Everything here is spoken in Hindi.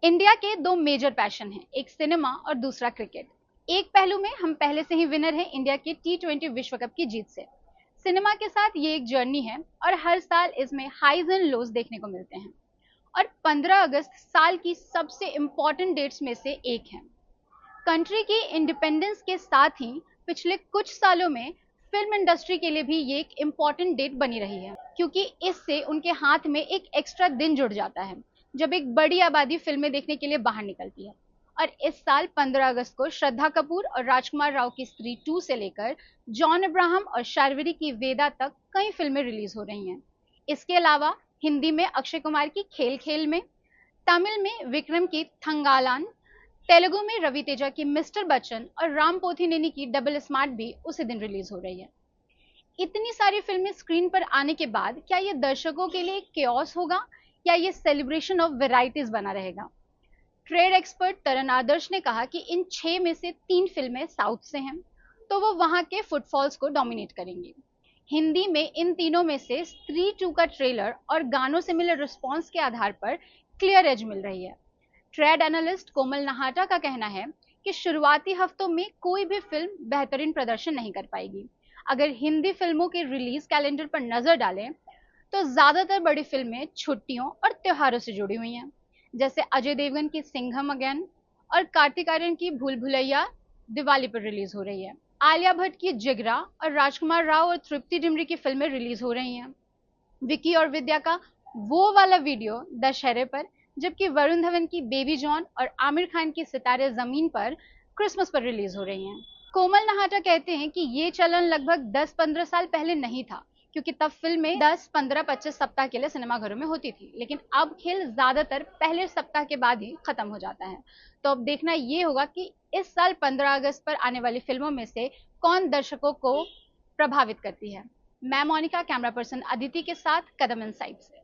इंडिया के दो मेजर पैशन हैं, एक सिनेमा और दूसरा क्रिकेट। एक पहलू में हम पहले से ही विनर हैं इंडिया की T20 विश्व कप की जीत से। सिनेमा के साथ ये एक जर्नी है और हर साल इसमें हाईज एंड लोज देखने को मिलते हैं। और 15 अगस्त साल की सबसे इम्पोर्टेंट डेट्स में से एक है। कंट्री की इंडिपेंडेंस के साथ ही पिछले कुछ सालों में फिल्म इंडस्ट्री के लिए भी ये एक इम्पॉर्टेंट डेट बनी रही है, क्योंकि इससे उनके हाथ में एक एक्स्ट्रा दिन जुड़ जाता है जब एक बड़ी आबादी फिल्में देखने के लिए बाहर निकलती है। और इस साल 15 अगस्त को श्रद्धा कपूर और राजकुमार राव की स्त्री 2 से लेकर जॉन अब्राहम और शार्वरी की वेदा तक कई फिल्में रिलीज हो रही हैं। इसके अलावा हिंदी में अक्षय कुमार की खेल खेल में, तमिल में विक्रम की थंगालान, तेलुगु में रवि तेजा की मिस्टर बच्चन और राम पोथिनेनी की डबल स्मार्ट भी उसी दिन रिलीज हो रही है। इतनी सारी फिल्में स्क्रीन पर आने के बाद क्या ये दर्शकों के लिए केओस होगा या ये सेलिब्रेशन ऑफ वेराइटीज बना रहेगा? ट्रेड एक्सपर्ट तरन आदर्श ने कहा कि इन 6 में से 3 फिल्में साउथ से हैं, तो वो वहां के फुटफॉल्स को डोमिनेट करेंगी। हिंदी में इन तीनों में से स्त्री 2 का ट्रेलर और गानों से मिले रिस्पॉन्स के आधार पर क्लियर एज मिल रही है। ट्रेड एनालिस्ट कोमल नाहाटा का कहना है कि शुरुआती हफ्तों में कोई भी फिल्म बेहतरीन प्रदर्शन नहीं कर पाएगी। अगर हिंदी फिल्मों के रिलीज कैलेंडर पर नजर डालें तो ज्यादातर बड़ी फिल्में छुट्टियों और त्योहारों से जुड़ी हुई हैं, जैसे अजय देवगन की सिंघम अगेन और कार्तिक आर्यन की भूल भुलैया दिवाली पर रिलीज हो रही है। आलिया भट्ट की जिगरा और राजकुमार राव और तृप्ति डिमरी की फिल्में रिलीज हो रही हैं। विकी और विद्या का वो वाला वीडियो दशहरे पर, जबकि वरुण धवन की बेबी जॉन और आमिर खान की सितारे जमीन पर क्रिसमस पर रिलीज हो रही हैं। कोमल नहाटा कहते हैं कि ये चलन लगभग 10-15 साल पहले नहीं था, क्योंकि तब फिल्में 10, 15, 25 सप्ताह के लिए सिनेमाघरों में होती थी, लेकिन अब खेल ज्यादातर पहले सप्ताह के बाद ही खत्म हो जाता है। तो अब देखना ये होगा कि इस साल 15 अगस्त पर आने वाली फिल्मों में से कौन दर्शकों को प्रभावित करती है। मैं मोनिका, कैमरा पर्सन अदिति के साथ कदम इनसाइट से।